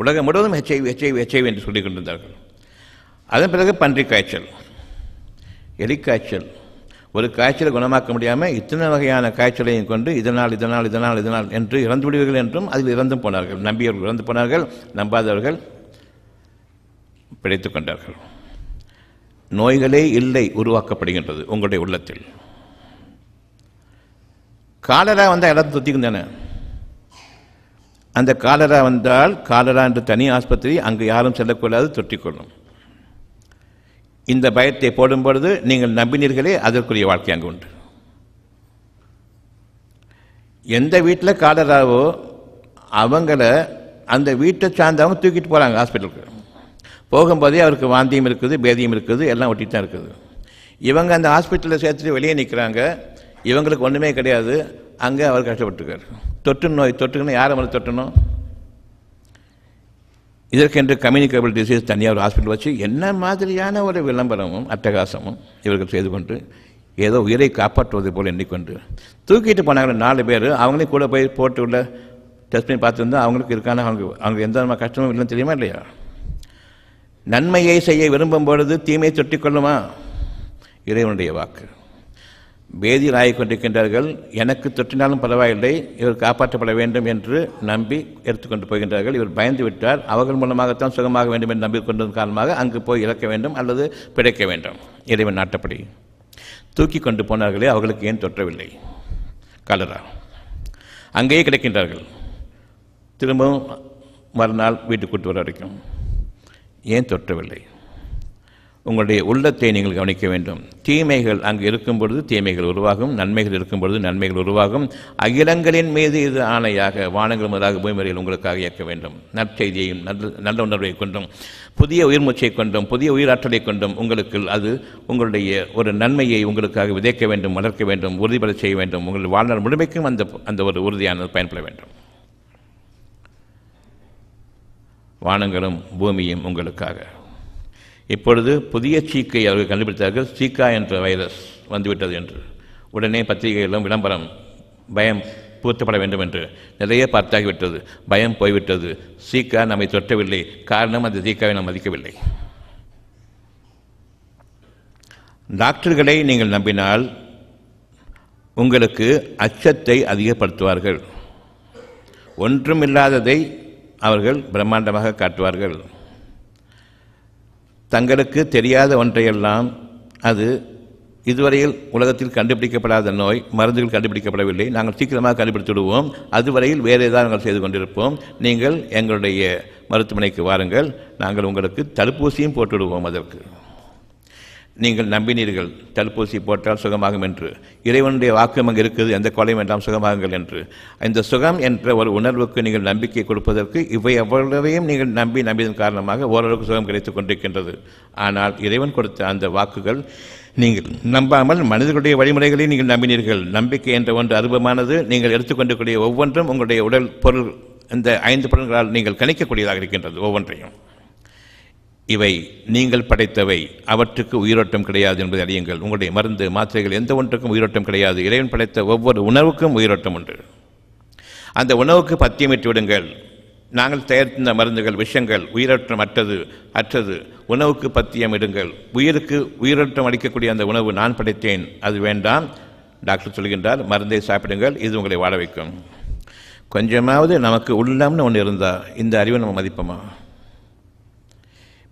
உலகம் முழுவதும் HIV என்று சொல்லிக் கொண்டிருந்தார்கள். அதன் பிறகு பன்றிக் காய்ச்சல், எலிக்காய்ச்சல். ஒரு காய்ச்சலை குணமாக்க முடியாமல் இத்தனை வகையான காய்ச்சலையும் கொண்டு இதனால் என்று இறந்து விடுவீர்கள் என்றும் அதில் இறந்தும் போனார்கள். நம்பியவர்கள் இறந்து போனார்கள், நம்பாதவர்கள் பிழைத்துக் கொண்டார்கள். நோய்களே இல்லை உருவாக்கப்படுகின்றது உங்களுடைய உள்ளத்தில். காலரா வந்தால் எல்லாத்தையும் தொத்திக்கும் தானே. அந்த காலரா வந்தால் காலரா என்று தனி ஆஸ்பத்திரி, அங்கு யாரும் செல்லக்கூடாது, தொற்றிக்கொள்ளும். இந்த பயத்தை போடும் பொழுது நீங்கள் நம்பினீர்களே, அதற்குரிய வாழ்க்கை அங்கு உண்டு. எந்த வீட்டில் காலராவோ அவங்கள அந்த வீட்டை சார்ந்தவங்க தூக்கிட்டு போகிறாங்க ஹாஸ்பிட்டலுக்கு. போகும்போதே அவருக்கு வாந்தியும் இருக்குது, பேதியும் இருக்குது, எல்லாம் ஒட்டி தான் இருக்குது. இவங்க அந்த ஹாஸ்பிட்டலில் சேர்த்துட்டு வெளியே நிற்கிறாங்க. இவங்களுக்கு ஒன்றுமே கிடையாது, அங்கே அவர் கஷ்டப்பட்டுருக்கார். தொற்று நோய் தொற்றுன்னு யாரை மேலே தொட்டணும்? இதற்கென்று கம்யூனிகபிள் டிசீஸ் தனியாக ஒரு ஹாஸ்பிட்டல் வச்சு என்ன மாதிரியான ஒரு விளம்பரமும் அட்டகாசமும் இவர்கள் செய்து கொண்டு ஏதோ உயிரை காப்பாற்றுவது போல் எண்ணிக்கொண்டு தூக்கிட்டு போனாங்க 4 பேர். அவங்களே கூட போய் போட்டு உள்ள டெஸ்ட் பண்ணி பார்த்துருந்தா அவங்களுக்கு இருக்கான அவங்க எந்த கஷ்டமும் இல்லைன்னு தெரியுமா இல்லையா? நன்மையை செய்ய விரும்பும் பொழுது தீமையை தொட்டிக்கொள்ளுமா? இறைவனுடைய வாக்கு. பேதியில் ஆகிக் கொண்டிருக்கின்றார்கள். எனக்கு தொற்றினாலும் பரவாயில்லை, இவர் காப்பாற்றப்பட வேண்டும் என்று நம்பி எடுத்துக்கொண்டு போகின்றார்கள். இவர் பயந்து விட்டார். அவர்கள் மூலமாகத்தான் சுகமாக வேண்டும் என்று நம்பிக்கொண்டதன் காரணமாக அங்கு போய் இறக்க வேண்டும் அல்லது பிழைக்க வேண்டும். இறைவன் நாட்டப்படி தூக்கி கொண்டு போனார்களே, அவர்களுக்கு ஏன் தொற்றவில்லை காலரா? அங்கேயே கிடைக்கின்றார்கள். திரும்பவும் மறுநாள் வீட்டுக்கு கூட்டு வர வரைக்கும் ஏன் தொற்றவில்லை? உங்களுடைய உள்ளத்தை நீங்கள் கவனிக்க வேண்டும். தீமைகள் அங்கு இருக்கும் பொழுது தீமைகள் உருவாகும், நன்மைகள் இருக்கும் பொழுது நன்மைகள் உருவாகும். அகிலங்களின் மீது இது ஆணையாக வானங்கள் முதலாக பூமியில் உங்களுக்காக இயக்க வேண்டும். நற்செய்தியையும் நல்ல உணர்வை கொண்டும் புதிய உயிர் மூச்சை கொண்டும் புதிய உயிராற்றலை கொண்டும் உங்களுக்கு அது உங்களுடைய ஒரு நன்மையை உங்களுக்காக விதைக்க வேண்டும், வளர்க்க வேண்டும், உறுதிபட செய்ய வேண்டும். உங்கள் வாழ்நாள் முழுமைக்கும் அந்த ஒரு உறுதியானது பயன்பட வேண்டும். வானங்களும் பூமியும் உங்களுக்காக. இப்பொழுது புதிய சீக்கை அவர்கள் கண்டுபிடித்தார்கள். சீக்கா என்ற வைரஸ் வந்துவிட்டது என்று உடனே பத்திரிகைகளிலும் விளம்பரம், பயம் பூர்த்தப்பட வேண்டும் என்று நிறைய பார்த்தாகிவிட்டது. பயம் போய்விட்டது. சீக்கா நம்மை தொட்டவில்லை. காரணம் அந்த சீக்காவை நாம் மதிக்கவில்லை. டாக்டர்களை நீங்கள் நம்பினால் உங்களுக்கு அச்சத்தை அதிகப்படுத்துவார்கள். ஒன்றுமில்லாததை அவர்கள் பிரம்மாண்டமாக காட்டுவார்கள். தங்களுக்கு தெரியாத ஒன்றையெல்லாம், அது இதுவரையில் உலகத்தில் கண்டுபிடிக்கப்படாத நோய், மருந்துகள் கண்டுபிடிக்கப்படவில்லை, நாங்கள் சீக்கிரமாக கண்டுபிடித்து விடுவோம், அதுவரையில் வேறு ஏதாவது நாங்கள் செய்து கொண்டிருப்போம், நீங்கள் எங்களுடைய மருத்துவமனைக்கு வாருங்கள், நாங்கள் உங்களுக்கு தடுப்பூசியும் போட்டுவிடுவோம். அதற்கு நீங்கள் நம்பினீர்கள், தடுப்பூசி போட்டால் சுகமாகும் என்று. இறைவனுடைய வாக்கு அங்கு இருக்குது, எந்த கொலையும் வேண்டாம், சுகமாகுங்கள் என்று. இந்த சுகம் என்ற ஒரு உணர்வுக்கு நீங்கள் நம்பிக்கை கொடுப்பதற்கு இவை எவ்வளவையும் நீங்கள் நம்பியதன் காரணமாக ஓரளவுக்கு சுகம் கிடைத்துக் கொண்டிருக்கின்றது. ஆனால் இறைவன் கொடுத்த அந்த வாக்குகள் நீங்கள் நம்பாமல் மனிதர்களுடைய வழிமுறைகளை நீங்கள் நம்பினீர்கள். நம்பிக்கை என்ற ஒன்று அருபமானது. நீங்கள் எடுத்துக்கொண்டிருக்கூடிய ஒவ்வொன்றும் உங்களுடைய உடல் பொருள், இந்த 5 புலன்களால் நீங்கள் கணிக்கக்கூடியதாக இருக்கின்றது. ஒவ்வொன்றையும் இவை நீங்கள் படைத்தவை, அவற்றுக்கு உயிரோட்டம் கிடையாது என்பதை அறியுங்கள். உங்களுடைய மருந்து மாத்திரைகள் எந்த ஒன்றுக்கும் உயிரோட்டம் கிடையாது. இறைவன் படைத்த ஒவ்வொரு உணவுக்கும் உயிரோட்டம் உண்டு. அந்த உணவுக்கு பத்தியமிட்டு விடுங்கள். நாங்கள் தயாரித்த மருந்துகள், விஷயங்கள் உயிரோட்டம் அற்றது. உணவுக்கு பத்தியம் இடுங்கள். உயிருக்கு உயிரோட்டம் அளிக்கக்கூடிய அந்த உணவு நான் படைத்தேன், அது வேண்டாம். டாக்டர் சொல்கின்றார், மருந்தை சாப்பிடுங்கள், இது உங்களை வாழ வைக்கும். கொஞ்சமாவது நமக்கு உள்ளம்னு ஒன்று இருந்தால் இந்த அறிவை நம்ம மதிப்போமா?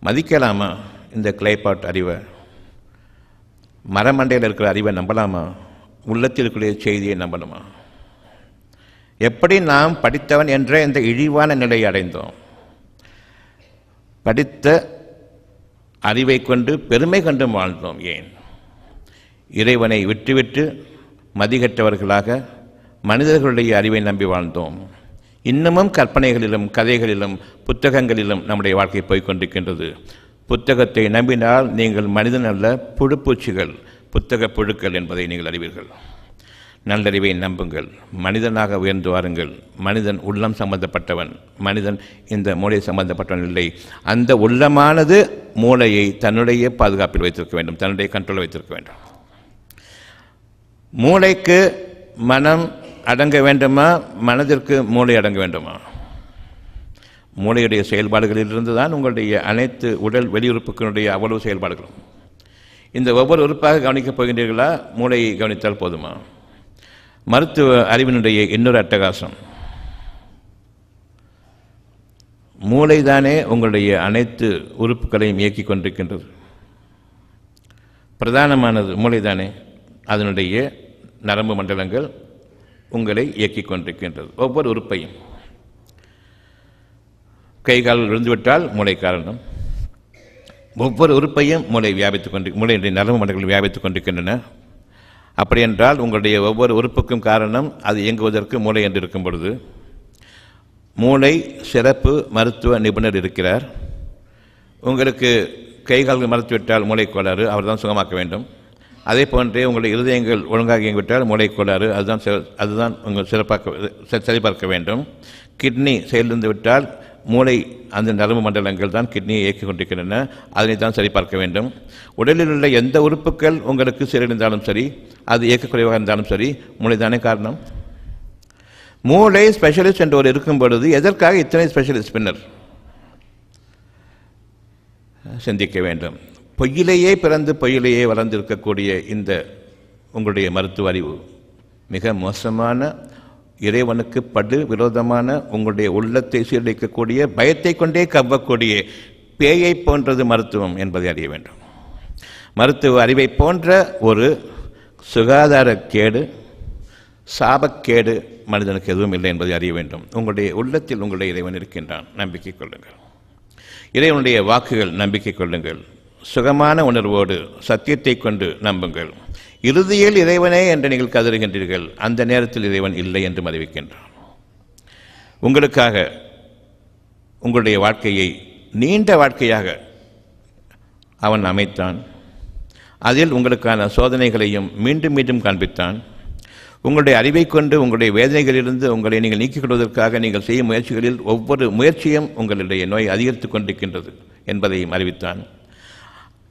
மதிக்கலாமா? இந்த கிளைபாட் அறிவை, மரமண்டையில் இருக்கிற அறிவை நம்பலாமா? உள்ளத்தில் இருக்கிற செய்தியை நம்பணுமா? எப்படி நாம் படித்தவன் என்ற இந்த இழிவான நிலையை அடைந்தோம்? படித்த அறிவை கொண்டு பெருமை கொண்டு வாழ்ந்தோம். ஏன்? இறைவனை விட்டுவிட்டு மதிகற்றவர்களாக மனிதர்களுடைய அறிவை நம்பி வாழ்ந்தோம். இன்னமும் கற்பனைகளிலும் கதைகளிலும் புத்தகங்களிலும் நம்முடைய வாழ்க்கை போய்கொண்டிருக்கின்றது. புத்தகத்தை நம்பினால் நீங்கள் மனிதன் அல்ல, புழுப்பூச்சிகள், புத்தக புழுக்கள் என்பதை நீங்கள் அறிவீர்கள். நல்லறிவை நம்புங்கள். மனிதனாக உயர்ந்து வாருங்கள். மனிதன் உள்ளம் சம்பந்தப்பட்டவன். மனிதன் இந்த மூளை சம்பந்தப்பட்டவன் இல்லை. அந்த உள்ளமானது மூளையை தன்னுடைய பாதுகாப்பில் வைத்திருக்க வேண்டும், தன்னுடைய கண்ட்ரோல் வைத்திருக்க வேண்டும். மூளைக்கு மனம் அடங்க வேண்டுமா? மனதிற்கு மூளை அடங்க வேண்டுமா? மூளையுடைய செயல்பாடுகளிலிருந்து தான் உங்களுடைய அனைத்து உடல் வெளியுறுப்புகளுடைய அவ்வளவு செயல்பாடுகளும். இந்த ஒவ்வொரு உறுப்பாக கவனிக்கப் போகின்றீர்களா, மூளையை கவனித்தால் போதுமா? மருத்துவ அறிவினுடைய இன்னொரு அட்டகாசம், மூளைதானே உங்களுடைய அனைத்து உறுப்புகளையும் இயக்கிக் கொண்டிருக்கின்றது. பிரதானமானது மூளைதானே, அதனுடைய நரம்பு மண்டலங்கள் உங்களை இயக்கிக் கொண்டிருக்கின்றது. ஒவ்வொரு உறுப்பையும், கை கால் விழுந்துவிட்டால் மூளை காரணம். ஒவ்வொரு உறுப்பையும் மூளையுடைய நரம்பு மண்டலங்கள் வியாபித்துக் கொண்டிருக்கின்றன. அப்படியென்றால் உங்களுடைய ஒவ்வொரு உறுப்புக்கும் காரணம் அது இயங்குவதற்கு மூளை என்று இருக்கும் பொழுது, மூளை சிறப்பு மருத்துவ நிபுணர் இருக்கிறார். உங்களுக்கு கை கால்கள் மறுத்துவிட்டால் மூளை கோளாறு, அவர் தான் சுகமாக்க வேண்டும். அதே போன்றே உங்களுடைய இருதயங்கள் ஒழுங்காக இயங்கிவிட்டால் மூளை கோளாறு, அதுதான் உங்கள் சரிபார்க்க வேண்டும். கிட்னி செயலிருந்து விட்டால் மூளை அந்த நரம்பு மண்டலங்கள் தான் கிட்னியை இயக்கிக் கொண்டிருக்கின்றன, அதனை தான் சரிபார்க்க வேண்டும். உடலில் உள்ள எந்த உறுப்புகள் உங்களுக்கு சீரழிந்தாலும் சரி, அது இயக்கக்குறைவாக இருந்தாலும் சரி, மூளை தானே காரணம். மூளை ஸ்பெஷலிஸ்ட் என்று ஒரு இருக்கும் பொழுது எதற்காக இத்தனை ஸ்பெஷலிஸ்ட் பின்னர் சிந்திக்க வேண்டும். பொய்யிலேயே பிறந்து பொய்யிலேயே வளர்ந்திருக்கக்கூடிய இந்த உங்களுடைய மருத்துவ அறிவு மிக மோசமான, இறைவனுக்கு படு விரோதமான, உங்களுடைய உள்ளத்தை சீரழிக்கக்கூடிய, பயத்தை கொண்டே கவ்வக்கூடிய பேயை போன்றது மருத்துவம் என்பதை அறிய வேண்டும். மருத்துவ அறிவை போன்ற ஒரு சுகாதாரக்கேடு, சாபக்கேடு மனிதனுக்கு எதுவும் இல்லை என்பதை அறிய வேண்டும். உங்களுடைய உள்ளத்தில் உங்களுடைய இறைவன் இருக்கின்றான், நம்பிக்கை கொள்ளுங்கள். இறைவனுடைய வாக்குகள் நம்பிக்கை கொள்ளுங்கள். சுகமான உணர்வோடு சத்தியத்தை கொண்டு நம்புங்கள். இறுதியில் இறைவனே என்று நீங்கள் கதறுகின்றீர்கள், அந்த நேரத்தில் இறைவன் இல்லை என்று அறிவிக்கின்றான். உங்களுக்காக உங்களுடைய வாழ்க்கையை நீண்ட வாழ்க்கையாக அவன் அமைத்தான். அதில் உங்களுக்கான சோதனைகளையும் மீண்டும் மீண்டும் காண்பித்தான். உங்களுடைய அறிவை கொண்டு உங்களுடைய வேதனைகளிலிருந்து உங்களை நீங்கள் நீக்கிக் கொள்வதற்காக நீங்கள் செய்யும் முயற்சிகளில் ஒவ்வொரு முயற்சியும் உங்களுடைய நோய் அதிகரித்துக் கொண்டிருக்கின்றது என்பதையும் அறிவித்தான்.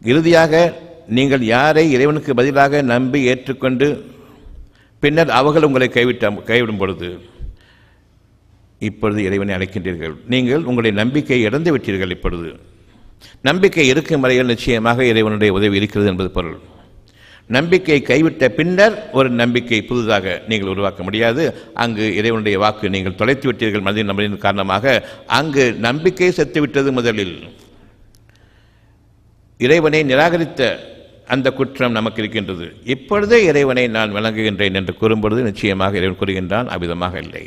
இறுதியாக நீங்கள் யாரை இறைவனுக்கு பதிலாக நம்பி ஏற்றுக்கொண்டு பின்னர் அவர்கள் உங்களை கைவிடும் பொழுது இப்பொழுது இறைவனை அழைக்கின்றீர்கள். நீங்கள் உங்களுடைய நம்பிக்கையை இழந்து விட்டீர்கள். இப்பொழுது நம்பிக்கை இருக்கும் வரையில் நிச்சயமாக இறைவனுடைய உதவி இருக்கிறது என்பது பொருள். நம்பிக்கை கைவிட்ட பின்னர் ஒரு நம்பிக்கை புதிதாக நீங்கள் உருவாக்க முடியாது. அங்கு இறைவனுடைய வாக்கு நீங்கள் தொலைத்து விட்டீர்கள் மனிதன் நம்பின் காரணமாக. அங்கு நம்பிக்கை செத்துவிட்டது. முதலில் இறைவனை நிராகரித்த அந்த குற்றம் நமக்கு இருக்கின்றது. இப்பொழுதே இறைவனை நான் வழங்குகின்றேன் என்று கூறும்பொழுது நிச்சயமாக இறைவன் கூறுகின்றான், அவ்விதமாக இல்லை.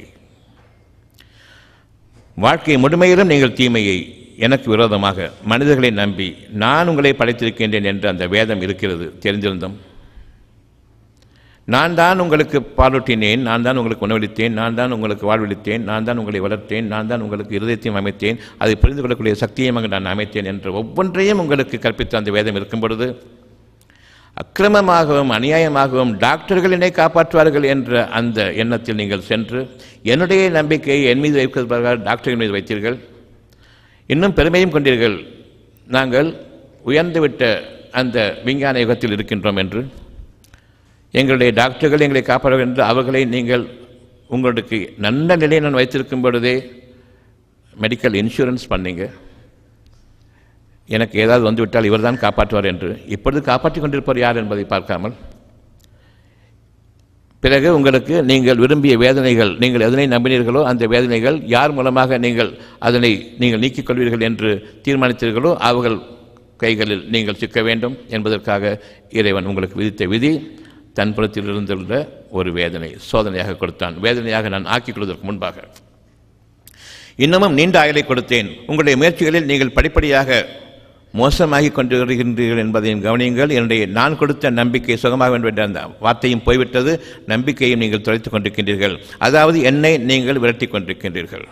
வாழ்க்கை முழுமையிலும் நீங்கள் தீமையை எனக்கு விரோதமாக மனிதர்களை நம்பி நான் உங்களை படைத்திருக்கின்றேன் என்று அந்த வேதம் இருக்கிறது தெரிந்திருந்தோம். நான் தான் உங்களுக்கு பாலூட்டினேன், நான் தான் உங்களுக்கு உணவளித்தேன், நான் தான் உங்களுக்கு வாழ்வளித்தேன், நான் தான் உங்களை வளர்த்தேன், நான் தான் உங்களுக்கு இருதயத்தையும் அமைத்தேன், அதை புரிந்து கொள்ளக்கூடிய சக்தியும் நான் அமைத்தேன் என்ற ஒவ்வொன்றையும் உங்களுக்கு கற்பித்த அந்த வேதம் இருக்கும் பொழுது அக்கிரமமாகவும் அநியாயமாகவும் டாக்டர்கள் என்னை காப்பாற்றுவார்கள் என்ற அந்த எண்ணத்தில் நீங்கள் சென்று என்னுடைய நம்பிக்கையை என் மீது வைப்பதற்காக டாக்டர்கள் மீது வைத்தீர்கள். இன்னும் பெருமையும் கொண்டீர்கள், நாங்கள் உயர்ந்துவிட்ட அந்த விஞ்ஞான யுகத்தில் இருக்கின்றோம் என்று. எங்களுடைய டாக்டர்கள் எங்களை காப்பாற்றுவார்கள் என்று அவர்களை நீங்கள் உங்களுக்கு நல்ல நிலையை நான் வைத்திருக்கும் பொழுதே மெடிக்கல் இன்சூரன்ஸ் பண்ணீங்க. எனக்கு ஏதாவது வந்துவிட்டால் இவர் தான் காப்பாற்றுவார் என்று. இப்பொழுது காப்பாற்றி கொண்டிருப்பார் யார் என்பதை பார்க்காமல், பிறகு உங்களுக்கு நீங்கள் விரும்பிய வேதனைகள், நீங்கள் எதனை நம்பினீர்களோ அந்த வேதனைகள் யார் மூலமாக நீங்கள் அதனை நீங்கள் நீக்கிக் கொள்வீர்கள் என்று தீர்மானித்தீர்களோ அவர்கள் கைகளில் நீங்கள் சிக்க வேண்டும் என்பதற்காக இறைவன் உங்களுக்கு விதித்த விதி தன் புறத்தில் இருந்துள்ள ஒரு வேதனை சோதனையாக கொடுத்தான். வேதனையாக நான் ஆக்கிக் கொள்வதற்கு முன்பாக இன்னமும் நீண்ட ஆயுளை கொடுத்தேன். உங்களுடைய முயற்சிகளில் நீங்கள் படிப்படியாக மோசமாகி கொண்டு வருகின்றீர்கள் என்பதையும் கவனியுங்கள். என்னுடைய நான் கொடுத்த நம்பிக்கை சுகமாக வேண்டும் என்ற அந்த வார்த்தையும் போய்விட்டது. நம்பிக்கையும் நீங்கள் தொலைத்துக் கொண்டிருக்கின்றீர்கள். அதாவது என்னை நீங்கள் விரட்டி கொண்டிருக்கின்றீர்கள்.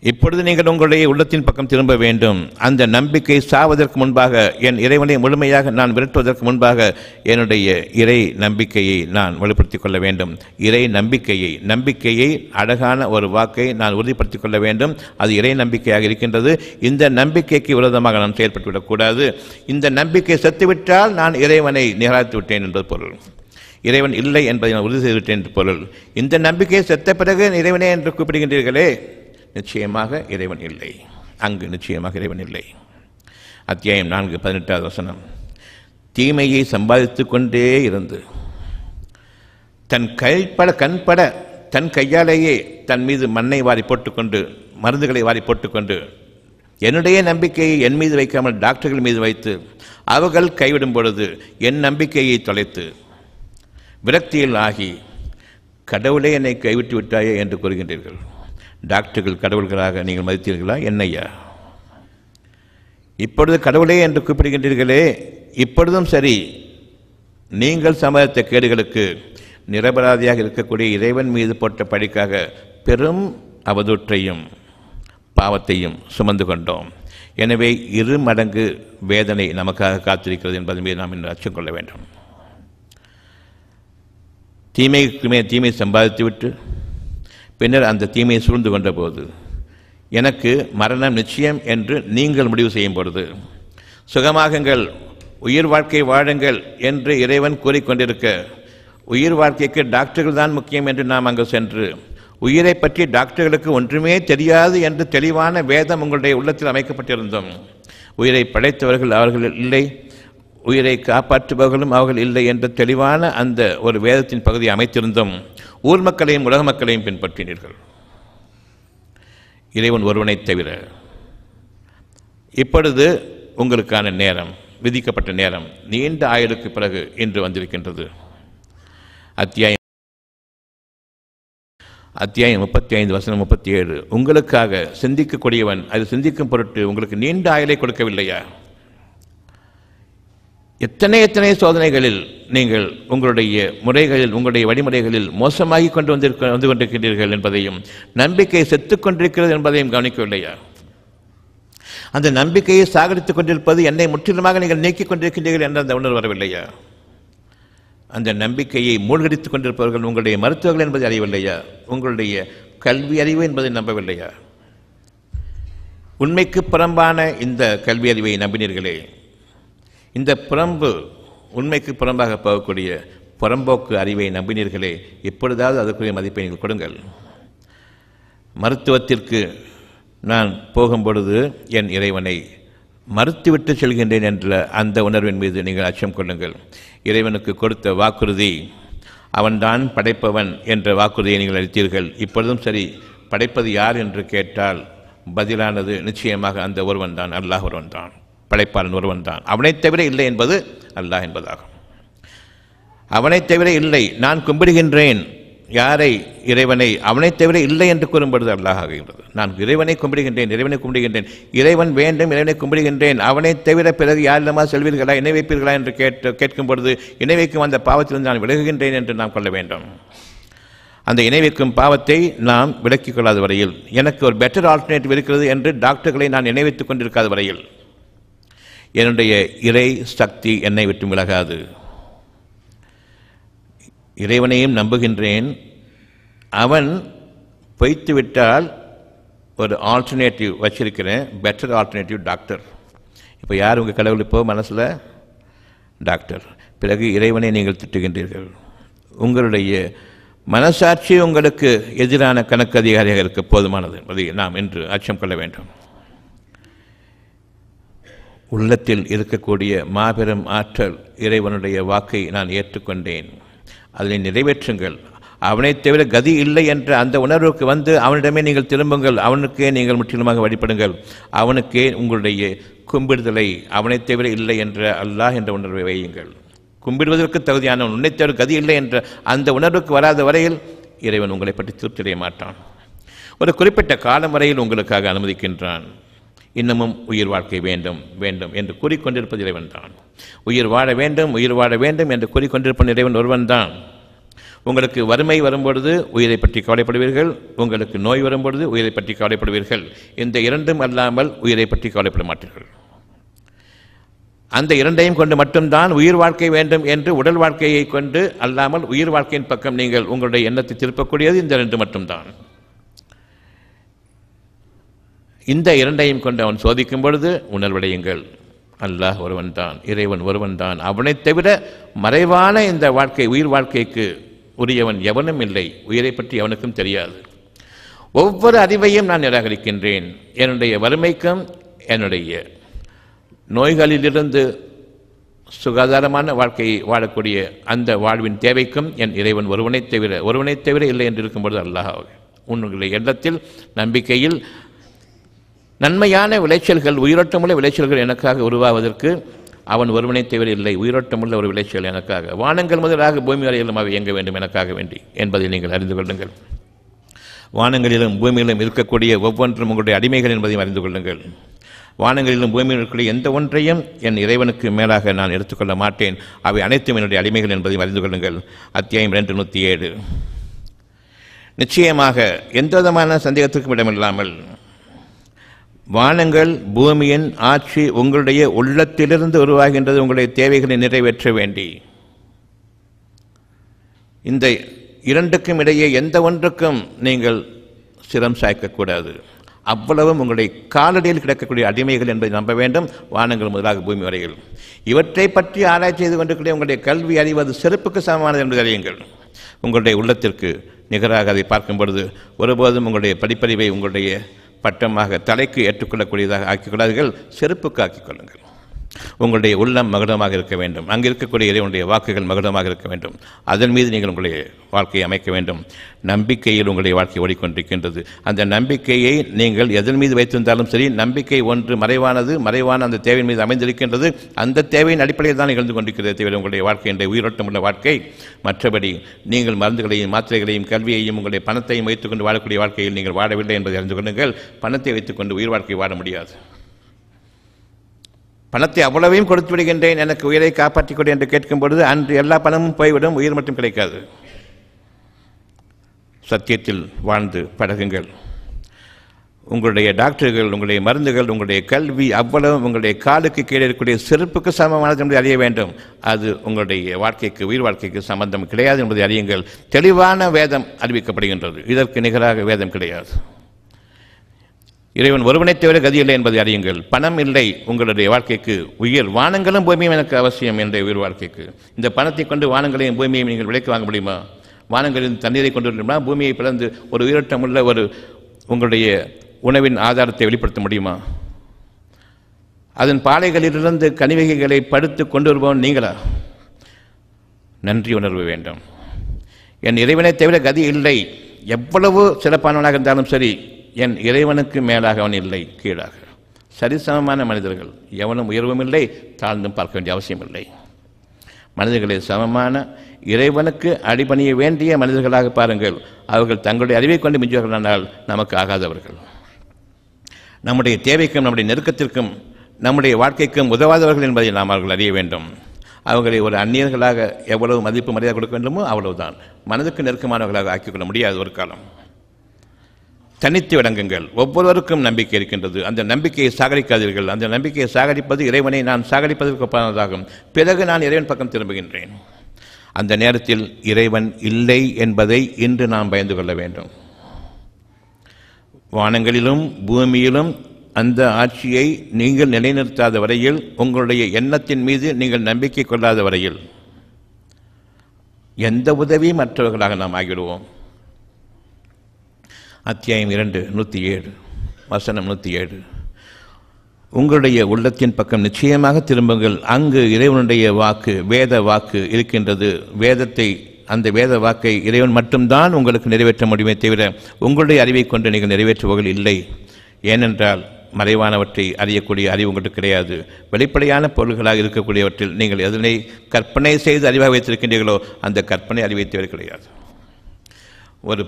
இப்பொழுது நீங்கள் உங்களுடைய உள்ளத்தின் பக்கம் திரும்ப வேண்டும். அந்த நம்பிக்கை சாவதற்கு முன்பாக, என் இறைவனை முழுமையாக நான் விரட்டுவதற்கு முன்பாக என்னுடைய இறை நம்பிக்கையை நான் வெளிப்படுத்திக் கொள்ள வேண்டும். இறை நம்பிக்கையை அழகான ஒரு வாக்கை நான் உறுதிப்படுத்திக் கொள்ள வேண்டும். அது இறை நம்பிக்கையாக இருக்கின்றது. இந்த நம்பிக்கைக்கு விரோதமாக நான் செயல்பட்டுவிடக்கூடாது. இந்த நம்பிக்கை செத்துவிட்டால் நான் இறைவனை நிராகரித்து விட்டேன் என்பது பொருள். இறைவன் இல்லை என்பதை நான் உறுதி செய்துவிட்டேன் என்று பொருள். இந்த நம்பிக்கையை செத்த பிறகு இறைவனே என்று கூப்பிடுகின்றீர்களே, நிச்சயமாக இறைவன் இல்லை, அங்கு நிச்சயமாக இறைவன் இல்லை. அத்தியாயம் 4 18வது வசனம். தீமையை சம்பாதித்து கொண்டே இருந்து தன் கண்பட தன் கையாலேயே தன் மீது மண்ணை வாரி போட்டுக்கொண்டு, மருந்துகளை வாரி போட்டுக்கொண்டு, என்னுடைய நம்பிக்கையை என் மீது வைக்காமல் டாக்டர்கள் மீது வைத்து அவர்கள் கைவிடும் பொழுது என் நம்பிக்கையை தொலைத்து விரக்தியில் ஆகி கடவுளே என்னை கைவிட்டு விட்டாயே என்று கூறுகின்றீர்கள். டாக்டர்கள் கடவுள்களாக நீங்கள் மதித்தீர்களா? என்னையா இப்பொழுது கடவுளே என்று கூப்பிடுகின்றீர்களே, இப்பொழுதும் சரி, நீங்கள் சம்பாதித்த கேடுகளுக்கு நிரபராதியாக இருக்கக்கூடிய இறைவன் மீது போட்ட பழிக்காக பெரும் அவதூற்றையும் பாவத்தையும் சுமந்து கொண்டோம். எனவே 2 மடங்கு வேதனை நமக்காக காத்திருக்கிறது என்பதன் மீது நாம் இன்று அச்சம் கொள்ள வேண்டும். தீமைக்குமே தீமை சம்பாதித்துவிட்டு பின்னர் அந்த தீமையை சூழ்ந்து கொண்ட போது எனக்கு மரணம் நிச்சயம் என்று நீங்கள் முடிவு செய்யும் பொழுது, சுகமாகுங்கள், உயிர் வாழ்க்கை வாழுங்கள் என்று இறைவன் கூறிக்கொண்டிருக்க, உயிர் வாழ்க்கைக்கு டாக்டர்கள் தான் முக்கியம் என்று நாம் அங்கு சென்று உயிரை பற்றி டாக்டர்களுக்கு ஒன்றுமே தெரியாது என்று தெளிவான வேதம் உங்களுடைய உள்ளத்தில் அமைக்கப்பட்டிருந்தோம். உயிரை படைத்தவர்கள் அவர்கள் இல்லை, உயிரை காப்பாற்றுபவர்களும் அவர்கள் இல்லை என்ற தெளிவான அந்த ஒரு வேதத்தின் பகுதியை அமைத்திருந்தோம். ஊர் மக்களையும் உலக மக்களையும் பின்பற்றினீர்கள், இறைவன் ஒருவனை தவிர. இப்பொழுது உங்களுக்கான நேரம், விதிக்கப்பட்ட நேரம் நீண்ட ஆயுளுக்கு பிறகு இன்று வந்திருக்கின்றது. அத்தியாயம் 35 வசனம் 37. உங்களுக்காக சிந்திக்கக்கூடியவன் அது சிந்திக்கும் பொருட்டு உங்களுக்கு நீண்ட ஆயுளை கொடுக்கவில்லையா? எத்தனை சோதனைகளில் நீங்கள் உங்களுடைய முறைகளில், உங்களுடைய வழிமுறைகளில் மோசமாகி வந்து கொண்டிருக்கின்றீர்கள் என்பதையும், நம்பிக்கை செத்துக் கொண்டிருக்கிறது என்பதையும் கவனிக்கவில்லையா? அந்த நம்பிக்கையை சாகரித்துக் கொண்டிருப்பது என்னை முற்றிலுமாக நீங்கள் நீக்கிக் கொண்டிருக்கின்றீர்கள் என்ற அந்த உணர்வு வரவில்லையா? அந்த நம்பிக்கையை மூழ்கடித்துக் கொண்டிருப்பவர்கள் உங்களுடைய மருத்துவர்கள் என்பதை அறியவில்லையா? உங்களுடைய கல்வி அறிவு என்பதை நம்பவில்லையா? உண்மைக்கு புறம்பான இந்த கல்வி அறிவை நம்பினீர்களே, இந்த புறம்பு உண்மைக்கு புறம்பாக போகக்கூடிய புறம்போக்கு அறிவை நம்பினீர்களே, எப்பொழுதாவது அதற்குரிய மதிப்பை நீங்கள் கொடுங்கள். மருத்துவத்திற்கு நான் போகும்பொழுது என் இறைவனை மறுத்துவிட்டு செல்கின்றேன் என்ற அந்த உணர்வின் மீது நீங்கள் அச்சம் கொள்ளுங்கள். இறைவனுக்கு கொடுத்த வாக்குறுதி, அவன்தான் படைப்பவன் என்ற வாக்குறுதியை நீங்கள் அளித்தீர்கள். இப்பொழுதும் சரி, படைப்பது யார் என்று கேட்டால் பதிலானது நிச்சயமாக அந்த ஒருவன் தான், அல்லாஹ் ஒருவன் தான், படைப்பாளன் ஒருவன் தான். அவனைத் தவிர இல்லை என்பது அல்லாஹ் என்பதாகும். அவனைத் தவிர இல்லை, நான் கும்பிடுகின்றேன் யாரை? இறைவனை. அவனைத் தவிர இல்லை என்று கூறும்பொழுது அல்லாஹ் ஆகின்றது. நான் இறைவனை கும்பிடுகின்றேன், இறைவனை கும்பிடுகின்றேன், இறைவன் வேண்டும், இறைவனை கும்பிடுகின்றேன், அவனைத் தவிர பிறகு யாரிடமா செல்வீர்களா, இணை வைப்பீர்களா என்று கேட்கும் பொழுது இணை வைக்கும் அந்த பாவத்திலிருந்து நான் விலகுகின்றேன் என்று நாம் கொள்ள வேண்டும். அந்த இணை வைக்கும் பாவத்தை நாம் விலக்கிக் கொள்ளாத வரையில், எனக்கு ஒரு பெட்டர் ஆல்டர்னேட்டிவ் இருக்கிறது என்று டாக்டர்களை நான் இணை வைத்துக் கொண்டிருக்காத வரையில் என்னுடைய இறை சக்தி என்னை விட்டு விலகாது. இறைவனையும் நம்புகின்றேன், அவன் பொய்த்து விட்டால் ஒரு ஆல்டர்னேட்டிவ் வச்சிருக்கிறேன், பெட்டர் ஆல்டர்னேட்டிவ் டாக்டர். இப்போ யார் உங்கள் கடவுள்? இப்போ மனசில் டாக்டர். பிறகு இறைவனை நீங்கள் திட்டுகின்றீர்கள். உங்களுடைய மனசாட்சி உங்களுக்கு எதிரான கணக்கு அதிகாரியாக இருக்க போதுமானது. அதை நாம் இன்று அச்சம் கொள்ள வேண்டும். உள்ளத்தில் இருக்கக்கூடிய மாபெரும் ஆற்றல் இறைவனுடைய வாக்கை நான் ஏற்றுக்கொண்டேன், அதனை நிறைவேற்றுங்கள். அவனைத் தவிர கதி இல்லை என்ற அந்த உணர்வுக்கு வந்து அவனிடமே நீங்கள் திரும்புங்கள், அவனுக்கே நீங்கள் முற்றிலுமாக வழிபடுங்கள், அவனுக்கே உங்களுடைய கும்பிடுதலை, அவனைத் தவிர இல்லை என்ற அல்லாஹ் என்ற உணர்வை வையுங்கள். கும்பிடுவதற்கு தகுதியான உன்னைத் தவிர கதி இல்லை என்ற அந்த உணர்வுக்கு வராத வரையில் இறைவன் உங்களை பற்றி திருப்தியடைய மாட்டான். ஒரு குறிப்பிட்ட காலம் வரையில் உங்களுக்காக அனுமதிக்கின்றான். இன்னமும் உயிர் வாழ்க்கை வேண்டும் வேண்டும் என்று கூறிக்கொண்டிருப்பது இறைவன் தான். உயிர் வாழ வேண்டும், உயிர் வாழ வேண்டும் என்று கூறிக்கொண்டிருப்பது இறைவன் ஒருவன் தான். உங்களுக்கு வறுமை வரும்பொழுது உயிரை பற்றி கவலைப்படுவீர்கள், உங்களுக்கு நோய் வரும்பொழுது உயிரை பற்றி கவலைப்படுவீர்கள். இந்த இரண்டும் அல்லாமல் உயிரை பற்றி கவலைப்பட மாட்டீர்கள். அந்த இரண்டையும் கொண்டு மட்டும்தான் உயிர் வாழ்க்கை வேண்டும் என்று உடல் வாழ்க்கையை கொண்டு அல்லாமல் உயிர் வாழ்க்கையின் பக்கம் நீங்கள் உங்களுடைய எண்ணத்தை திருப்பக்கூடியது இந்த ரெண்டு மட்டும்தான். இந்த இரண்டையும் கொண்டு அவன் சோதிக்கும் பொழுது உணர்வடையுங்கள், அல்லாஹ் ஒருவன் தான், இறைவன் ஒருவன் தான், அவனைத் தவிர மறைவான இந்த வாழ்க்கை உயிர் வாழ்க்கைக்கு உரியவன் எவனும் இல்லை. உயிரை பற்றி அவனுக்கும் தெரியாது. ஒவ்வொரு அறிவையும் நான் நிராகரிக்கின்றேன். என்னுடைய வறுமைக்கும் என்னுடைய நோய்களிலிருந்து சுகாதாரமான வாழ்க்கையை வாழக்கூடிய அந்த வாழ்வின் தேவைக்கும் என் இறைவன் ஒருவனைத் தவிர இல்லை என்று இருக்கும்பொழுது அல்லாஹ் உன்னுடைய எண்ணத்தில் நம்பிக்கையில் நன்மையான விளைச்சல்கள் உயிரோட்டமுள்ள விளைச்சல்கள் எனக்காக உருவாவதற்கு அவன் ஒருவனைத் தவிர இல்லை. உயிரோட்டமுள்ள ஒரு விளைச்சல் எனக்காக வானங்கள் முதலாக பூமி வரையிலும் அவை இயங்க வேண்டும் எனக்காக வேண்டி என்பதை நீங்கள் அறிந்து கொள்ளுங்கள். வானங்களிலும் பூமியிலும் இருக்கக்கூடிய ஒவ்வொன்றும் உங்களுடைய அடிமைகள் என்பதையும் அறிந்து கொள்ளுங்கள். வானங்களிலும் பூமியில் இருக்கக்கூடிய எந்த ஒன்றையும் என் இறைவனுக்கு மேலாக நான் எடுத்துக்கொள்ள மாட்டேன். அவை அனைத்தும் என்னுடைய அடிமைகள் என்பதையும் அறிந்து கொள்ளுங்கள். அத்தியாயம் 2:107. நிச்சயமாக எந்த விதமான சந்தேகத்திற்கும் இடமில்லாமல் வானங்கள் பூமியின் ஆட்சி உங்களுடைய உள்ளத்திலிருந்து உருவாகின்றது. உங்களுடைய தேவைகளை நிறைவேற்ற வேண்டி இந்த இரண்டுக்கும் இடையே எந்த ஒன்றுக்கும் நீங்கள் சிரம் சாய்க்கக்கூடாது. அவ்வளவும் உங்களுடைய காலடியில் கிடக்கக்கூடிய அடிமைகள் என்பதை நம்ப வேண்டும். வானங்கள் முதலாக பூமி வரையில் இவற்றை பற்றி ஆராய்ச்சி செய்து கொண்டிருக்கிற உங்களுடைய கல்வி அறிவது செருப்புக்கு சமமானது என்பதை அறியுங்கள். உங்களுடைய உள்ளத்திற்கு நிகராக அதை பார்க்கும் பொழுது ஒருபோதும் உங்களுடைய படிப்பறிவை உங்களுடைய பட்டமாக தலைக்கு ஏற்றுக்கொள்ளக்கூடியதாக ஆக்கிக்கொள்ளாதீர்கள். செருப்புக்கு ஆக்கிக்கொள்ளுங்கள். உங்களுடைய உள்ளம் மகுடமாக இருக்க வேண்டும். அங்கே இருக்கக்கூடிய இறைவனுடைய வாக்குகள் மகுடமாக இருக்க வேண்டும். அதன் மீது நீங்கள் உங்களுடைய வாழ்க்கையை அமைக்க வேண்டும். நம்பிக்கையில் உங்களுடைய வாழ்க்கை ஓடிக்கொண்டிருக்கின்றது. அந்த நம்பிக்கையை நீங்கள் எதன் மீது வைத்திருந்தாலும் சரி, நம்பிக்கை ஒன்று மறைவான அந்த தேவையின் மீது அமைந்திருக்கின்றது. அந்த தேவையின் அடிப்படையில் தான் நிகழ்ந்து கொண்டிருக்கிறது தவிர உங்களுடைய வாழ்க்கை என்ற உயிரோட்டமுள்ள வாழ்க்கை. மற்றபடி நீங்கள் மருந்துகளையும் மாத்திரைகளையும் கல்வியையும் உங்களுடைய பணத்தையும் வைத்துக்கொண்டு வாழக்கூடிய வாழ்க்கையில் நீங்கள் வாழவில்லை என்பதை அறிந்து கொள்ளுங்கள். பணத்தை வைத்துக்கொண்டு உயிர் வாழ்க்கை வாழ முடியாது. பணத்தை அவ்வளவையும் கொடுத்து விடுகின்றேன், எனக்கு உயிரை காப்பாற்றிக் கொடு என்று கேட்கும் பொழுது அன்று எல்லா பணமும் போய்விடும், உயிர் மட்டும் கிடைக்காது. சத்தியத்தில் வாழ்ந்து பழகுங்கள். உங்களுடைய டாக்டர்கள், உங்களுடைய மருந்துகள், உங்களுடைய கல்வி அவ்வளவும் உங்களுடைய காலுக்கு கீழே இருக்கக்கூடிய செருப்புக்கு சமமானது என்பதை அறிய வேண்டும். அது உங்களுடைய வாழ்க்கைக்கு உயிர் வாழ்க்கைக்கு சம்பந்தம் கிடையாது என்பதை அறியுங்கள். தெளிவான வேதம் அறிவிக்கப்படுகின்றது. இதற்கு நிகராக வேதம் கிடையாது. இறைவன் ஒருவனைத் தவிர கதியில்லை என்பதை அறியுங்கள். பணம் இல்லை உங்களுடைய வாழ்க்கைக்கு. உயிர் வானங்களும் பூமியும் எனக்கு அவசியம் என்ற உயிர் வாழ்க்கைக்கு. இந்த பணத்தை கொண்டு வானங்களையும் பூமியையும் நீங்கள் விலைக்கு வாங்க முடியுமா? வானங்களின் தண்ணீரை கொண்டு வரணுமா? பூமியை பிளந்து ஒரு உயிரோட்டமுள்ள ஒரு உங்களுடைய உணவின் ஆதாரத்தை வெளிப்படுத்த முடியுமா? அதன் பாலைகளிலிருந்து கனிவகைகளை படுத்து கொண்டு வருபவன் நீங்களா? நன்றி உணர்வு வேண்டும். என் இறைவனை தவிர கதி இல்லை. எவ்வளவு சிறப்பானவனாக இருந்தாலும் சரி, என் இறைவனுக்கு மேலாக அவன் இல்லை, கீழாக சரிசமமான மனிதர்கள். எவனும் உயர்வும் இல்லை, தாழ்ந்தும் பார்க்க வேண்டிய அவசியம் இல்லை. மனிதர்களை சமமான இறைவனுக்கு அடிபணிய வேண்டிய மனிதர்களாக பாருங்கள். அவர்கள் தங்களுடைய அறிவை கொண்டு மிஞ்சுவார்களானால் நமக்கு ஆகாதவர்கள். நம்முடைய தேவைக்கும் நம்முடைய நெருக்கத்திற்கும் நம்முடைய வாழ்க்கைக்கும் உதவாதவர்கள் என்பதை நாம் அவர்கள் அறிய வேண்டும். அவர்களை ஒரு அந்நியர்களாக எவ்வளவு மதிப்பு மரியாதை கொடுக்க வேண்டுமோ அவ்வளவுதான். மனதுக்கு நெருக்கமானவர்களாக ஆக்கிக்கொள்ள முடியாது ஒரு காலம். தனித்து விளங்குங்கள். ஒவ்வொருவருக்கும் நம்பிக்கை இருக்கின்றது. அந்த நம்பிக்கையை சாகடிக்காதீர்கள். அந்த நம்பிக்கையை சாகடிப்பது இறைவனை நான் சாகடிப்பதற்கு ஒப்பானதாகும். பிறகு நான் இறைவன் பக்கம் திரும்புகின்றேன். அந்த நேரத்தில் இறைவன் இல்லை என்பதை இன்று நாம் பயந்து கொள்ள வேண்டும். வானங்களிலும் பூமியிலும் அந்த ஆட்சியை நீங்கள் நிலைநிறுத்தாத வரையில், உங்களுடைய எண்ணத்தின் மீது நீங்கள் நம்பிக்கை கொள்ளாத வரையில் எந்த உதவியும் மற்றவர்களாக நாம் ஆகிவிடுவோம். அத்தியாயம் 2:107 வசனம் 107. உங்களுடைய உள்ளத்தின் பக்கம் நிச்சயமாக திரும்புங்கள். அங்கு இறைவனுடைய வாக்கு, வேத வாக்கு இருக்கின்றது. அந்த வேத வாக்கை இறைவன் மட்டும்தான் உங்களுக்கு நிறைவேற்ற முடியுமே தவிர உங்களுடைய அறிவை கொண்டு நீங்கள் நிறைவேற்றுபவர்கள் இல்லை. ஏனென்றால் மறைவானவற்றை அறியக்கூடிய அறிவு உங்களுக்கு கிடையாது. வெளிப்படையான பொருள்களாக இருக்கக்கூடியவற்றில் நீங்கள் எதனை கற்பனை செய்து அறிவாக வைத்திருக்கின்றீர்களோ அந்த கற்பனை அறிவை தவிர கிடையாது. ஒரு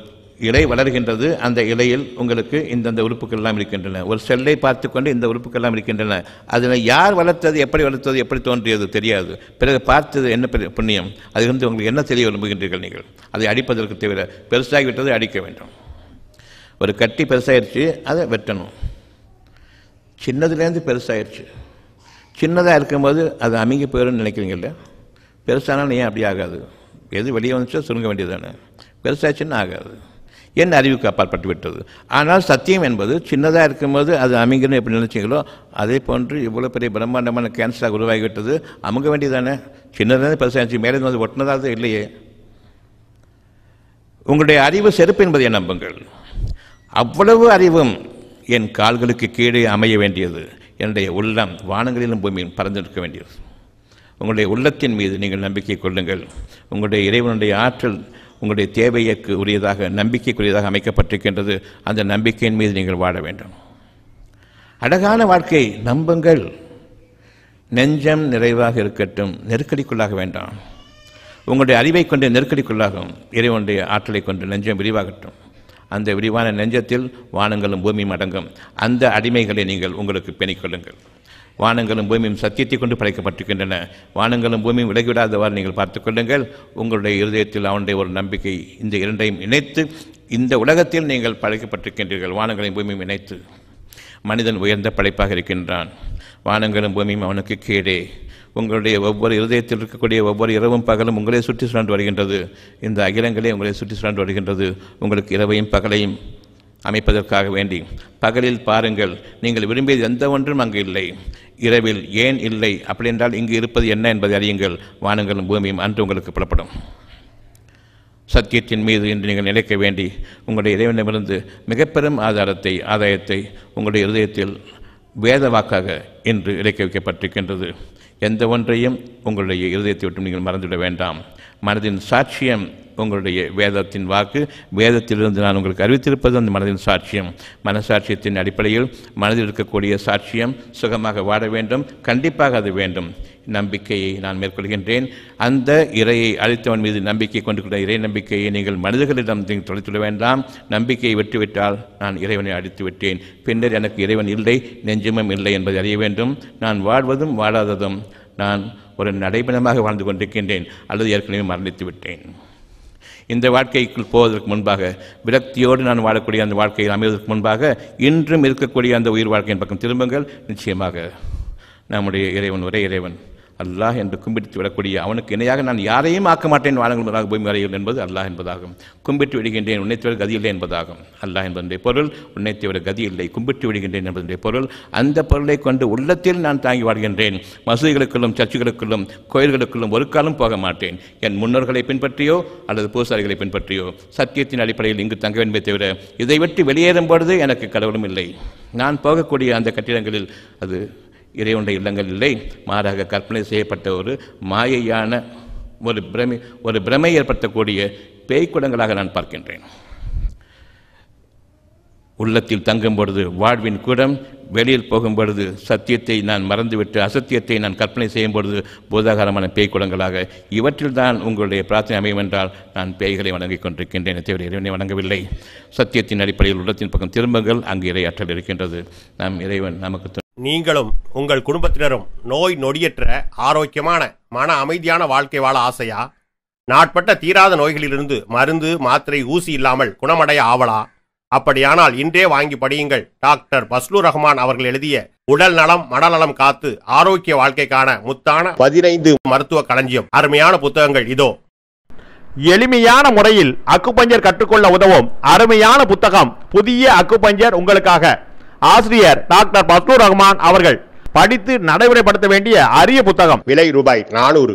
இலை வளர்கின்றது. அந்த இலையில் உங்களுக்கு இந்தந்த உறுப்புகள் எல்லாம் இருக்கின்றன. ஒரு செல்லை பார்த்து கொண்டு இந்த உறுப்புகள் எல்லாம் இருக்கின்றன. அதில் யார் வளர்த்தது, எப்படி வளர்த்தது, எப்படி தோன்றியது தெரியாது. பிறகு பார்த்தது என்ன புண்ணியம்? அதிலிருந்து உங்களுக்கு என்ன தெரிய விரும்புகின்றீர்கள்? நீங்கள் அதை அடிப்பதற்கு தவிர பெருசாகிவிட்டது, அடிக்க வேண்டும். ஒரு கட்டி பெருசாகிடுச்சு, அதை வெட்டணும். சின்னதுலேருந்து பெருசாகிடுச்சு. சின்னதாக இருக்கும்போது அது அமுங்கி போயிடும்னு நினைக்கிறீங்க இல்லையா? பெருசானாலும் ஏன் அப்படி ஆகாது? எது வெளியே வந்துச்சோ சுருங்க வேண்டியது தானே. பெருசாச்சுன்னு ஆகாது. என் அறிவுக்கு அப்பாற்பட்டு விட்டது. ஆனால் சத்தியம் என்பது சின்னதாக இருக்கும்போது அது அமுங்கன்னு எப்படி நினைச்சிங்களோ அதே போன்று இவ்வளோ பெரிய பிரம்மாண்டமான கேன்சராக உருவாகிவிட்டது. அமுங்க வேண்டியதானே. சின்னதாக பெருசாகிடுச்சு, மேலே வந்து ஒட்டினதாக இல்லையே. உங்களுடைய அறிவு செருப்பு என்பதை நம்புங்கள். அவ்வளவு அறிவும் என் கால்களுக்கு கீழே அமைய வேண்டியது. என்னுடைய உள்ளம் வானங்களிலும் பூமியும் பறந்து நிற்க வேண்டியது. உங்களுடைய உள்ளத்தின் மீது நீங்கள் நம்பிக்கை கொள்ளுங்கள். உங்களுடைய இறைவனுடைய ஆற்றல் உங்களுடைய தேவைக்கு உரியதாக நம்பிக்கைக்குரியதாக அமைக்கப்பட்டிருக்கின்றது. அந்த நம்பிக்கையின் மீது நீங்கள் வாழ வேண்டும். அழகான வாழ்க்கை நம்புங்கள். நெஞ்சம் நிறைவாக இருக்கட்டும், நெருக்கடிக்குள்ளாக வேண்டாம். உங்களுடைய அறிவை கொண்டு நெருக்கடிக்குள்ளாகும். இறைவனுடைய ஆற்றலை கொண்டு நெஞ்சம் விரிவாகட்டும். அந்த விரிவான நெஞ்சத்தில் வானங்களும் பூமியும் அடங்கும். அந்த அடிமைகளை நீங்கள் உங்களுக்கு பெணிக்கொள்ளுங்கள். வானங்களும் பூமியும் சத்தியத்தை கொண்டு படைக்கப்பட்டிருக்கின்றன. வானங்களும் பூமியும் விலகிவிடாதவாறு நீங்கள் பார்த்துக் கொள்ளுங்கள். உங்களுடைய இருதயத்தில் அவனுடைய ஒரு நம்பிக்கை, இந்த இரண்டையும் இணைத்து இந்த உலகத்தில் நீங்கள் படைக்கப்பட்டிருக்கின்றீர்கள். வானங்களையும் பூமியும் இணைத்து மனிதன் உயர்ந்த படைப்பாக இருக்கின்றான். வானங்களும் பூமியும் அவனுக்கு கீழே. உங்களுடைய ஒவ்வொரு இருதயத்தில் இருக்கக்கூடிய ஒவ்வொரு இரவும் பகலும் உங்களே சுற்றி சுழன்று வருகின்றது. இந்த அகிலங்களே உங்களை சுற்றி சுழன்று வருகின்றது. உங்களுக்கு இரவையும் பகலையும் அமைப்பதற்காக வேண்டி. பகலில் பாருங்கள், நீங்கள் விரும்பியது எந்த ஒன்றும் அங்கு இல்லை. இரவில் ஏன் இல்லை? அப்படி என்றால் இங்கு இருப்பது என்ன என்பதை அறியுங்கள். வானங்களும் பூமியும் அன்று உங்களுக்கு புலப்படும். சத்தியத்தின் மீது இன்று நீங்கள் நிலைக்க வேண்டி உங்களுடைய இறைவனிடமிருந்து மிக பெரும் ஆதாயத்தை உங்களுடைய இருதயத்தில் வேத வாக்காக இன்று இலக்க வைக்கப்பட்டிருக்கின்றது. எந்த ஒன்றையும் உங்களுடைய இருதயத்தை விட்டு நீங்கள் மறந்துவிட வேண்டாம். மனதின் சாட்சியம் உங்களுடைய வேதத்தின் வாக்கு. வேதத்திலிருந்து நான் உங்களுக்கு அறிவித்திருப்பது அந்த மனதின் சாட்சியம். மனசாட்சியத்தின் அடிப்படையில் மனதில் இருக்கக்கூடிய சாட்சியம் சுகமாக வாழ வேண்டும். கண்டிப்பாக அது வேண்டும். நம்பிக்கையை நான் மேற்கொள்கின்றேன். அந்த இறையை அளித்தவன் மீது நம்பிக்கை கொண்டு இறை நம்பிக்கையை நீங்கள் மனிதர்களிடம் தொலைத்துவிட வேண்டாம். நம்பிக்கையை விட்டுவிட்டால் நான் இறைவனை அழித்து விட்டேன், பின்னர் எனக்கு இறைவன் இல்லை, நெஞ்சமும் இல்லை என்பதை அறிய வேண்டும். நான் வாழ்வதும் வாழாததும் நான் ஒரு நடைபெணமாக வாழ்ந்து கொண்டிருக்கின்றேன் அல்லது ஏற்கனவே மரணித்து விட்டேன். இந்த வாழ்க்கைக்குள் போவதற்கு முன்பாக, விரக்தியோடு நான் வாழக்கூடிய அந்த வாழ்க்கையில் அமைவதற்கு முன்பாக இன்றும் இருக்கக்கூடிய அந்த உயிர் வாழ்க்கையின் பக்கம் திரும்புங்கள். நிச்சயமாக நம்முடைய இறைவன் ஒரே இறைவன் அல்லாஹ் என்று கும்பிட்டு விடக்கூடிய அவனுக்கு இணையாக நான் யாரையும் ஆக்க மாட்டேன். வானங்கள் பூமி வரையில் என்பது அல்லாஹ் என்பதாகும். கும்பிட்டு விடுகின்றேன், உன்னை தவிர கதி இல்லை என்பதாகும். அல்லாஹ் என்பதனுடைய பொருள் உன்னை தவிர கதி இல்லை, கும்பிட்டு விடுகின்றேன் என்பதனுடைய பொருள். அந்த பொருளை கொண்டு உள்ளத்தில் நான் தாங்கி வாழ்கின்றேன். மசூதிகளுக்குள்ளும் சர்ச்சுகளுக்குள்ளும் கோயில்களுக்குள்ளும் ஒரு காலம் போக மாட்டேன். என் முன்னோர்களை பின்பற்றியோ அல்லது பூசாரிகளை பின்பற்றியோ சத்தியத்தின் அடிப்படையில் இங்கு தங்க வேண்டுமே தவிர இதை விட்டு வெளியேறும் பொழுது எனக்கு கடவுளும் இல்லை. நான் போகக்கூடிய அந்த கட்டிடங்களில் அது இறைவனுடைய இல்லங்கள் இல்லை, மாறாக கற்பனை செய்யப்பட்ட ஒரு மாயையான ஒரு பிரமை ஏற்படுத்தக்கூடிய பேய்க்குடங்களாக நான் பார்க்கின்றேன். உள்ளத்தில் தங்கும் பொழுது வாழ்வின் குடம், வெளியில் போகும் பொழுது சத்தியத்தை நான் மறந்துவிட்டு அசத்தியத்தை நான் கற்பனை செய்யும் பொழுது பூதாகாரமான பேய்க்குடங்களாக. இவற்றில் தான் உங்களுடைய பிரார்த்தனை அமையும் என்றால் நான் பேய்களை வணங்கிக் கொண்டிருக்கின்றேன், தவிர இறைவனை வணங்கவில்லை. சத்தியத்தின் அடிப்படையில் உள்ளத்தின் பக்கம் திரும்புங்கள், அங்கு இறை ஆற்றல் இருக்கின்றது. நாம் இறைவன் நமக்கு. நீங்களும் உங்கள் குடும்பத்தினரும் நோய் நொடியற்ற ஆரோக்கியமான மன அமைதியான வாழ்க்கை வாழ ஆசையா? நாட்பட்ட தீராத நோய்களிலிருந்து மருந்து மாத்திரை ஊசி இல்லாமல் குணமடைய ஆவலா? அப்படியானால் இன்றே வாங்கி படியுங்கள். டாக்டர் பஸ்லூர் ரஹ்மான் அவர்கள் எழுதிய உடல் நலம் மனநலம் காத்து ஆரோக்கிய வாழ்க்கைக்கான முத்தான 15 மருத்துவ களஞ்சியம். அருமையான புத்தகங்கள் இதோ. எளிமையான முறையில் அக்குபஞ்சர் கற்றுக்கொள்ள உதவும் அருமையான புத்தகம் புதிய அக்குபஞ்சர் உங்களுக்காக. ஆசிரியர் டாக்டர் பஸ்லூர் ரஹ்மான் அவர்கள். படித்து நடைமுறைப்படுத்த வேண்டிய அரிய புத்தகம். விலை ரூபாய் 400.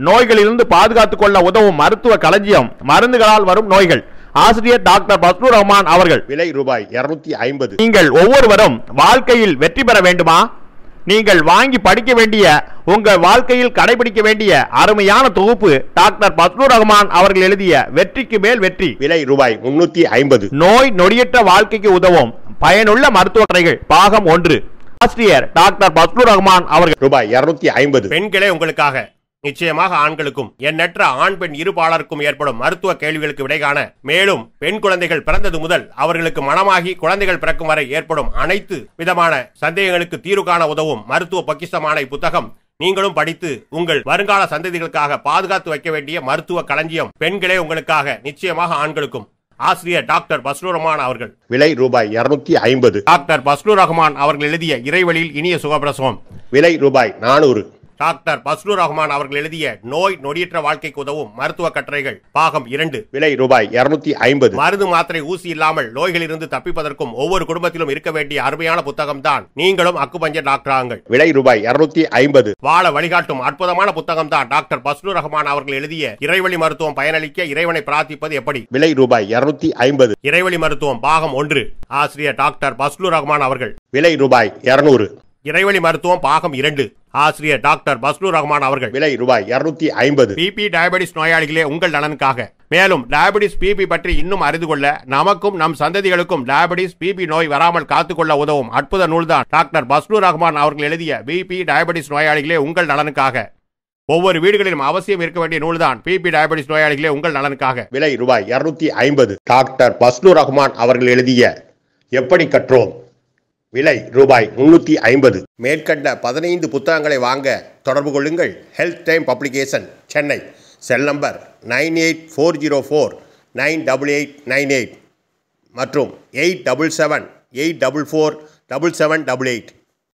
நோய்களிலிருந்து பாதுகாத்துக் கொள்ள உதவும் மருத்துவ களஞ்சியம். மருந்துகளால் வரும் நோய்கள். ஆசிரியர் டாக்டர் பஸ்லூர் ரஹ்மான் அவர்கள். விலை ரூபாய் 250. நீங்கள் ஒவ்வொருவரும் வாழ்க்கையில் வெற்றி பெற வேண்டுமா? நீங்கள் வாங்கி படிக்க வேண்டிய, உங்கள் வாழ்க்கையில் கடைபிடிக்க வேண்டிய அருமையான தொகுப்பு டாக்டர் பஸ்லூர் ரஹ்மான் அவர்கள் எழுதிய வெற்றிக்கு மேல் வெற்றி. விலை ரூபாய் 350. நோய் நொடியற்ற வாழ்க்கைக்கு உதவும் பயனுள்ள மருத்துவ கதைகள் பாகம் 1. ஆசிரியர் டாக்டர் பஸ்லூர் ரஹ்மான் அவர்கள். ரூபாய் 250. பெண்களே உங்களுக்காக. நிச்சயமாக ஆண்களுக்கும் எண்ணற்ற ஆண் பெண் இருபாலருக்கும் ஏற்படும் மருத்துவ கேள்விகளுக்கு விடை காண, மேலும் பெண் குழந்தைகள் பிறந்தது முதல் அவர்களுக்கு மனமாகி குழந்தைகள் பிறக்கும் வரை ஏற்படும் அனைத்து விதமான சந்தேகங்களுக்கு தீர்வு காண உதவும் மருத்துவ பொக்கிஷமான இப்புத்தகம் நீங்களும் படித்து உங்கள் வருங்கால சந்ததிகளுக்காக பாதுகாத்து வைக்க வேண்டிய மருத்துவ களஞ்சியம். பெண்களே உங்களுக்காக, நிச்சயமாக ஆண்களுக்கும். ஆசிரியர் டாக்டர் பஸ்லூர் ரஹ்மான் அவர்கள். விலை ரூபாய் 250. டாக்டர் பஸ்லூர் ரஹ்மான் அவர்கள் எழுதிய இறைவழியில் இனிய சுகப்பிரசவம். விலை ரூபாய் 400. டாக்டர் பஸ்லூர் ரஹ்மான் அவர்கள் எழுதிய நோய் நொடியற்ற வாழ்க்கைக்கு உதவும் மருத்துவ கட்டுரைகள் பாகம் 2 விலை ரூபாய் 250. மருந்து மாத்திரை ஊசி இல்லாமல் நோய்களிலிருந்து தப்பிப்பதற்கும் ஒவ்வொரு குடும்பத்திலும் இருக்க வேண்டிய அருமையான புத்தகம் தான் நீங்களும் அக்குபஞ்சர் டாக்டராங்கள். விலை ரூபாய் 250. வாழ வழிகாட்டும் அற்புதமான புத்தகம் தான் டாக்டர் பஸ்லூர் ரஹ்மான் அவர்கள் எழுதிய இறைவழி மருத்துவம் பயனளிக்க இறைவனை பிரார்த்திப்பது எப்படி. விலை ரூபாய் 250. இறைவழி மருத்துவம் பாகம் 1 ஆசிரியர் டாக்டர் பஸ்லூர் ரஹ்மான் அவர்கள். விலை ரூபாய் 200. இறைவழி மருத்துவம் பாகம் 2 ஆசிரியர் டாக்டர் பஸ்லூர் ரஹ்மான் அவர்கள். விலை ரூபாய் 250. பிபி டயபெட்டிஸ் நோயாளிகளே உங்கள் நலனுக்காக. மேலும் டயபெட்டிஸ் பிபி பற்றி இன்னும் அறிந்து கொள்ள நமக்கும் நம் சந்ததிகளுக்கும் டயபெட்டிஸ் பிபி நோய் வராமல் காத்துக்கொள்ள உதவும் அற்புத நூல்தான் டாக்டர் பஸ்லூர் ரஹ்மான் அவர்கள் எழுதிய பிபி டயபெட்டிஸ் நோயாளிகளே உங்கள் நலனுக்காக. ஒவ்வொரு வீடுகளிலும் அவசியம் இருக்க வேண்டிய நூல்தான் பிபி டயபெட்டிஸ் நோயாளிகளே உங்கள் நலனுக்காக. விலை ரூபாய் 250. டாக்டர் பஸ்லூர் ரஹ்மான் அவர்கள் எழுதிய எப்படி கற்றோம். விலை ரூபாய் 350. மேற்கண்ட 15 புத்தகங்களை வாங்க தொடர்பு கொள்ளுங்கள். Health time publication, Chennai. Cell number 9840498898 மற்றும் 87784477788.